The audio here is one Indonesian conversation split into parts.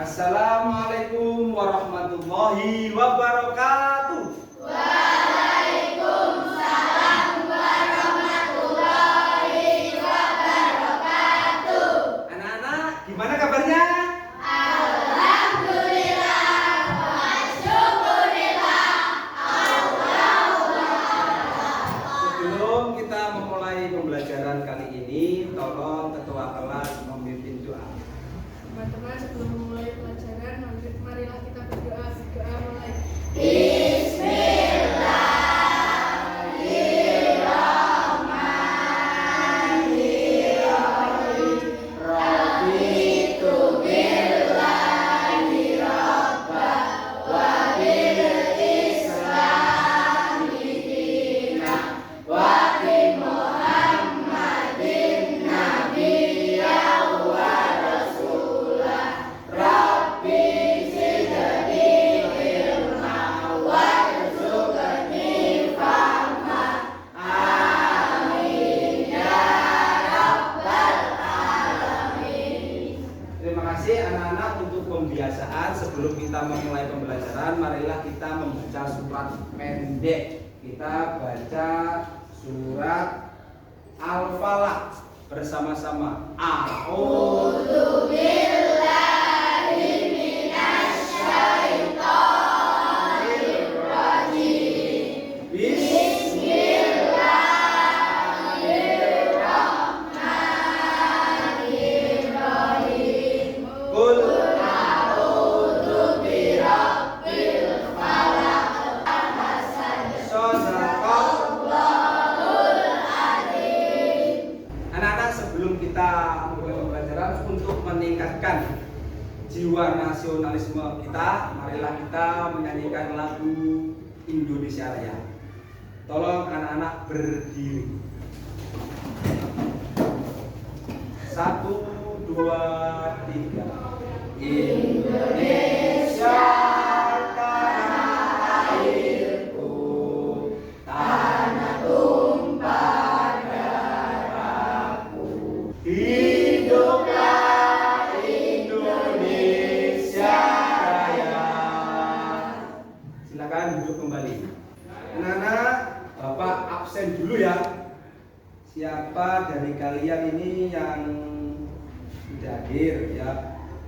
Assalamualaikum warahmatullahi wabarakatuh. Waalaikumsalam warahmatullahi wabarakatuh. Anak-anak, gimana kabarnya? Alhamdulillah wa syukurillah. Sebelum kita memulai pembelajaran kali ini, tolong ketua kelas memimpin doa. Teman-teman, sebelum memulai pelajaran, marilah kita berdoa mulai. Bismillahirrahmanirrahim. Raditu billahi rabba wa bil islami dina wa bi Muhammadin nabiyya wa rasulah. Rabbi zidni ilma warzuqni fahma. Amin ya rabbal alamin. Terima kasih anak-anak untuk pembiasaan. Sebelum kita memulai pembelajaran, marilah kita membaca surat pendek. Kita baca surat Al-Falaq bersama-sama. A'udzu billahi minasy syaithanir rajim. Bismillahirrahmanirrahim. Qul A'udzu birabbil falaq. Shadaqallahul adzim. Anak-anak, sebelum kita mulai pembelajaran, untuk meningkatkan jiwa nasionalisme kita, marilah kita menyanyikan lagu Indonesia Raya. Tolong anak-anak berdiri. 1, 2, 3. Indonesia tanah airku, tanah tumpah darahku. Hiduplah Indonesia Raya. Silakan duduk kembali. Anak-anak, Bapak absen dulu ya. Siapa dari kalian ini yang sudah hadir ya?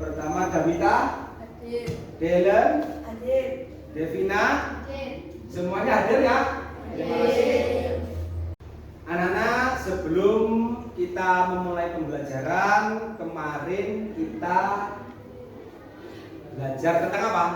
Pertama Damita, Hadir. Delen, Hadir. Devina, Hadir. semuanya hadir ya? Terima kasih. Anak-anak, sebelum kita memulai pembelajaran, kemarin kita belajar tentang apa?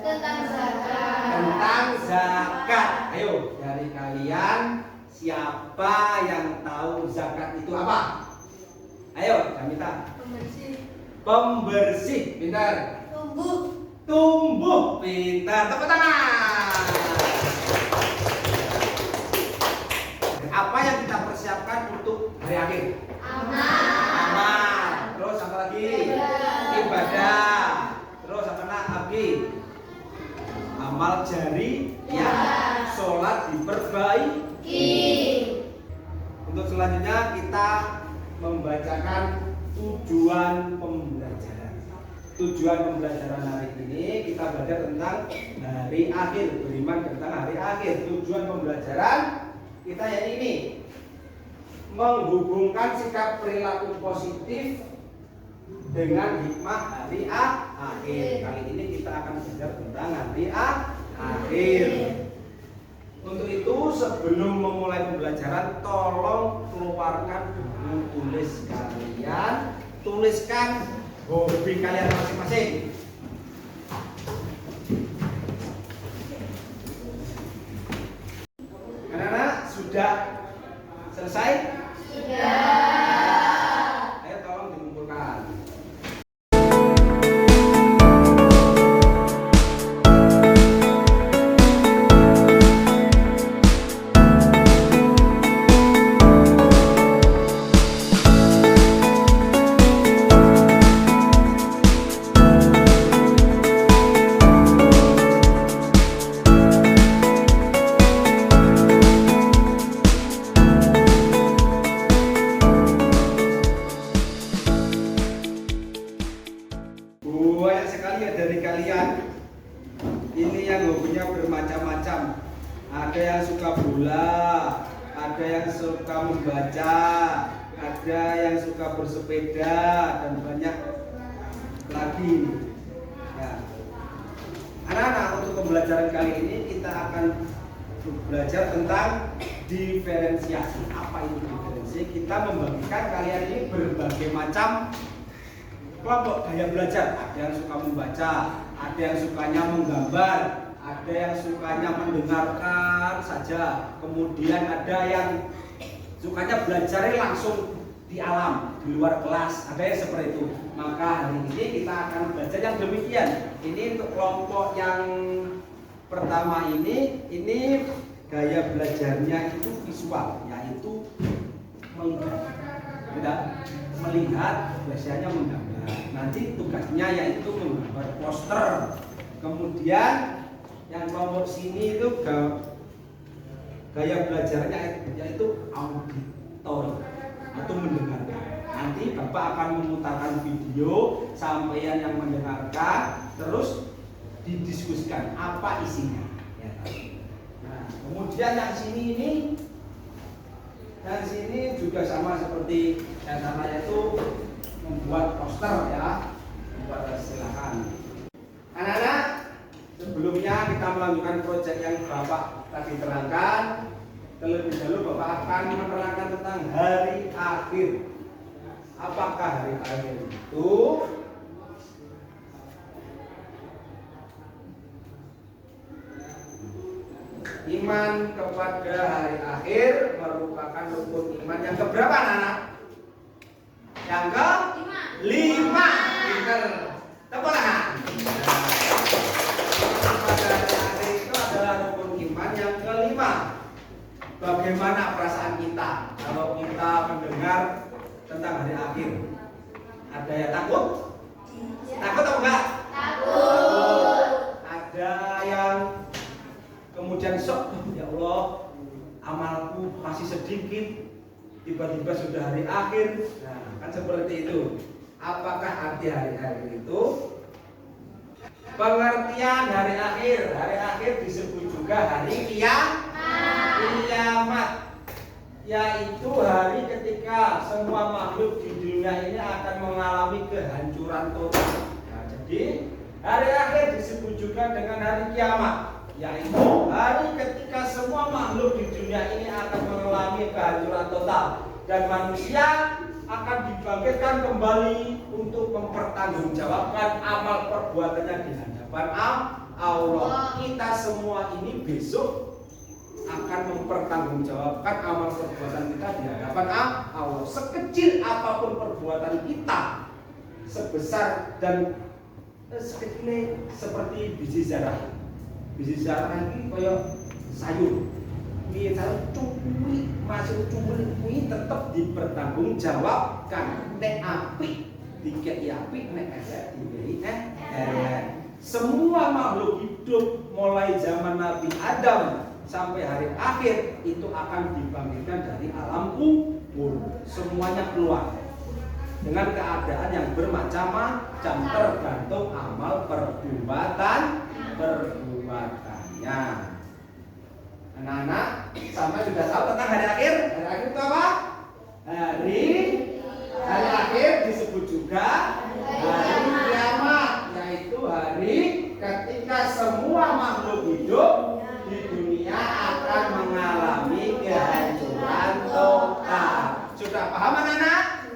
Tentang zakat. Tentang zakat. Ayo, dari kalian siapa yang tahu zakat itu apa? Ayo, Damita. Pembersih. Pembersih, pintar. Tumbuh. Tumbuh, pintar. Tepuk tangan. Apa yang kita persiapkan untuk hari akhir? Amal. Terus apa lagi? Ibadah. Terus apa lagi? Amal jari, ya. Sholat diperbaiki. Untuk selanjutnya kita membacakan tujuan pembelajaran. Tujuan pembelajaran hari ini kita belajar tentang hari akhir, beriman tentang hari akhir. Tujuan pembelajaran kita yang ini menghubungkan sikap perilaku positif dengan hikmah hari akhir. Kali ini kita akan belajar tentang hari akhir. Untuk itu sebelum memulai pembelajaran, tolong keluarkan buku tulis kalian, tuliskan hobi kalian masing-masing. Anak-anak sudah selesai? Ayo tolong dikumpulkan. Banyak sekali ya dari kalian. Ini yang hobinya bermacam-macam. Ada yang suka bola, ada yang suka membaca, ada yang suka bersepeda, dan banyak lagi. Ya. Anak-anak, untuk pembelajaran kali ini kita akan belajar tentang diferensiasi. Apa itu diferensiasi? Kita membagikan kalian ini berbagai macam kelompok gaya belajar. Ada yang suka membaca, ada yang sukanya menggambar, ada yang sukanya mendengarkan saja, kemudian ada yang sukanya belajar langsung di alam, di luar kelas, ada yang seperti itu. Maka hari ini kita akan belajar yang demikian. Ini untuk kelompok yang pertama ini gaya belajarnya itu visual, yaitu melihat, biasanya menggambar. Nanti tugasnya yaitu menggambar poster. Kemudian yang kelompok sini itu gaya belajarnya yaitu auditori atau mendengarkan. Nanti Bapak akan memutarkan video sampeyan yang mendengarkan, terus didiskusikan apa isinya. Nah, kemudian yang sini juga sama seperti yang sama, yaitu membuat poster ya. Silakan. Anak-anak, sebelumnya kita melanjutkan proyek yang Bapak tadi terangkan. Terlebih dahulu Bapak akan menerangkan tentang hari akhir. Apakah hari akhir itu? Iman kepada hari akhir merupakan rukun iman yang keberapa, anak-anak? Yang kelima. Pinter. Tepuk tangan. Pada hari akhir itu adalah rukun iman yang kelima. Bagaimana perasaan kita kalau kita mendengar tentang hari akhir? Ada yang takut? Takut atau enggak? Takut. Ada yang kemudian shock, ya Allah, amalku masih sedikit, tiba-tiba sudah hari akhir. Nah, kan seperti itu. Apakah arti hari akhir itu? Pengertian hari akhir. Hari akhir disebut juga hari kiamat, yaitu hari ketika semua makhluk di dunia ini akan mengalami kehancuran total. Nah, jadi hari akhir disebut juga dengan hari kiamat, yaitu hari ketika semua makhluk di dunia ini akan mengalami kehancuran total dan manusia akan dibangkitkan kembali untuk mempertanggungjawabkan amal perbuatannya di hadapan Allah. Kita semua ini besok akan mempertanggungjawabkan amal perbuatan kita di hadapan Allah. Sekecil apapun perbuatan kita, sebesar dan sekecil seperti biji zarah. Biji zarah ini kayak sayur. Ini sayur cumi, masuk cumi ini tetap dipertanggungjawabkan. Nek api, dikei api, nek elek diberi elek. Semua makhluk hidup mulai zaman Nabi Adam sampai hari akhir itu akan dibangkitkan dari alam kubur. Semuanya keluar dengan keadaan yang bermacam-macam, tergantung amal perbuatannya. Anak-anak, sampai sudah tahu tentang hari akhir? Hari akhir itu apa? Hari akhir disebut juga hari kiamat, yaitu hari ketika semua makhluk hidup di dunia akan mengalami kehancuran total. Sudah paham, anak-anak?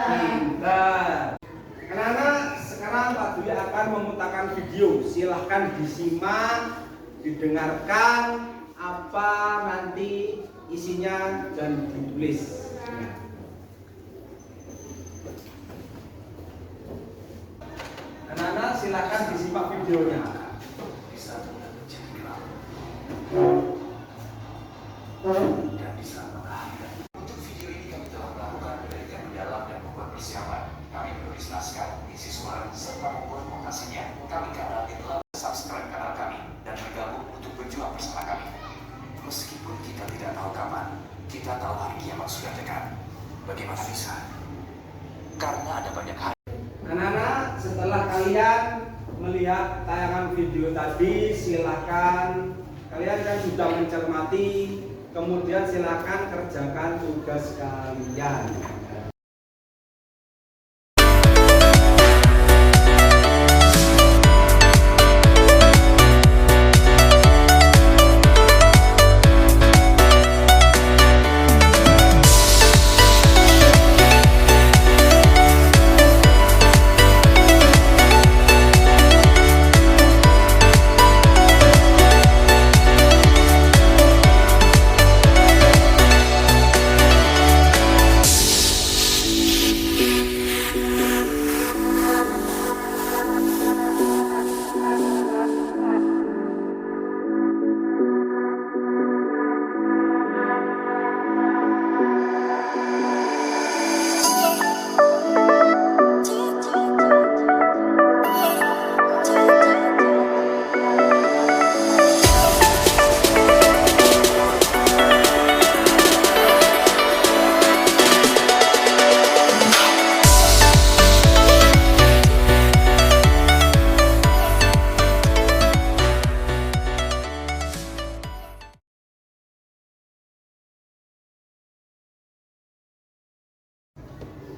Pintar. Anak-anak, sekarang Pak Dwi akan memutarkan video. Silahkan disimak, didengarkan apa nanti isinya dan ditulis. Anak-anak, silakan disimak videonya. Dan bisa mengakhiri. Untuk video ini kami telah melakukan penelitian mendalam dan membuat persiapan. Kami menulis naskah, isi suara, serta membuat notasinya. Kami harap telah subscribe kanal kami dan bergabung untuk berjuang bersama kami. Meskipun kita tidak tahu kapan, kita tahu hari kiamat sudah dekat. Bagaimana bisa? Karena ada banyak hal. Anak-anak, setelah kalian melihat tayangan video tadi, silakan kalian kan sudah mencermati, kemudian silakan kerjakan tugas kalian.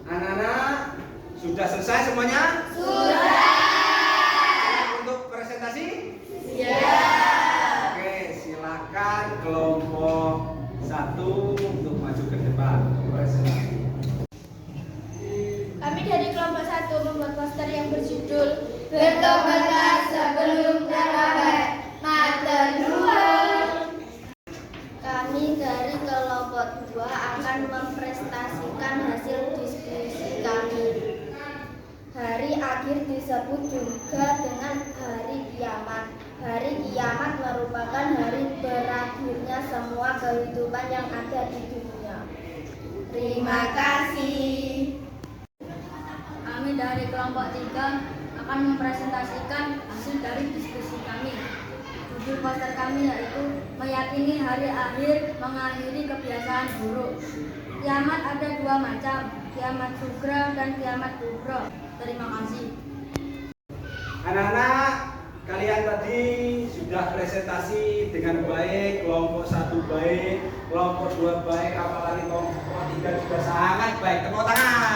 Anak-anak, sudah selesai semuanya? Sudah. Untuk presentasi? Siap. Oke, silakan kelompok 1 untuk maju ke depan presentasi. Kami dari kelompok 1 membuat poster yang berjudul Bertobatlah sebelum terlambat. Mater nuwun. Kami dari kelompok 2 akan mempresentasikan hasil diskusi kami. Hari akhir disebut juga dengan hari kiamat. Hari kiamat merupakan hari berakhirnya semua kehidupan yang ada di dunia. Terima kasih. Kami dari kelompok 3 akan mempresentasikan hasil dari diskusi kami. Judul poster kami yaitu meyakini hari akhir mengakhiri kebiasaan buruk. Kiamat ada 2 macam, kiamat sugra dan kiamat kubra. Terima kasih. Anak-anak, kalian tadi sudah presentasi dengan baik, kelompok 1 baik, kelompok 2 baik, apalagi kelompok 3 juga sangat baik. Tepuk tangan.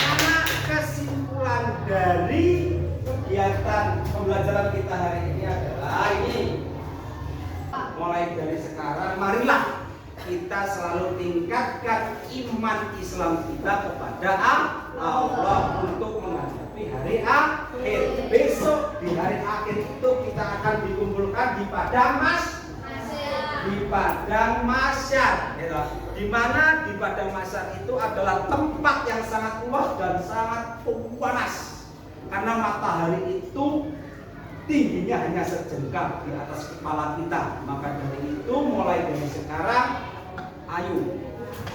Anak, kesimpulan dari kegiatan pembelajaran kita hari ini adalah ini. Mulai dari sekarang, marilah kita selalu tingkatkan iman Islam kita kepada Allah untuk menghadapi hari akhir. Besok di hari akhir itu kita akan dikumpulkan di padang mahsyar, gitu. Di mana di padang mahsyar itu adalah tempat yang sangat luas dan sangat panas. Karena matahari itu tingginya hanya sejengkal di atas kepala kita. Maka dari itu mulai dari sekarang, ayo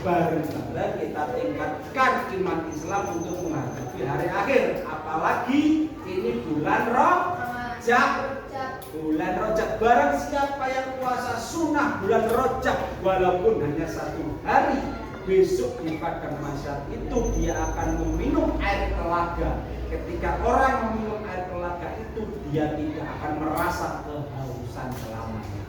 bareng-bareng kita tingkatkan iman Islam untuk menghadapi hari akhir. Apalagi ini bulan Rajab. Bulan Rajab, barang siapa yang puasa sunnah bulan Rajab walaupun hanya 1 hari, besok di padang mahsyar itu dia akan meminum air telaga. Ketika orang meminum air telaga itu, dia tidak akan merasa kehausan selamanya.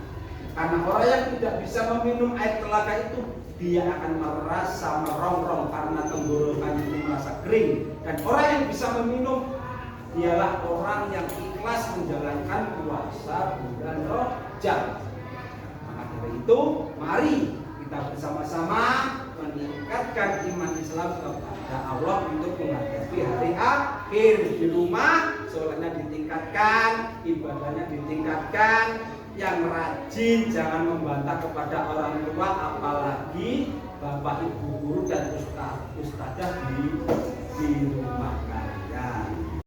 Karena orang yang tidak bisa meminum air telaga itu, dia akan merasa merongrong karena tenggorokannya itu merasa kering. Dan orang yang bisa meminum, dialah orang yang ikhlas menjalankan puasa bulan Rajab. Maka dari itu, mari kita bersama-sama meningkatkan iman Islam kepada Allah untuk menghadapi hari akhir. Di rumah sholatnya ditingkatkan, ibadahnya ditingkatkan. Yang rajin jangan membantah kepada orang tua, apalagi bapak ibu guru dan ustadzah di rumah kalian.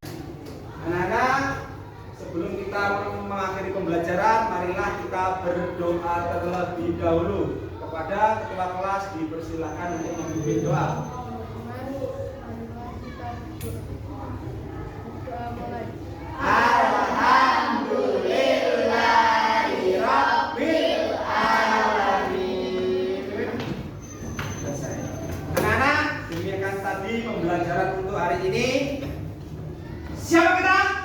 Anak-anak, sebelum kita mengakhiri pembelajaran, marilah kita berdoa terlebih dahulu. Kepada ketua kelas dipersilakan untuk memimpin doa. Alhamdulillahirabbil alamin. Selesai. Anak-anak, demikian tadi pembelajaran pembelajaran untuk hari ini. Siapa kita?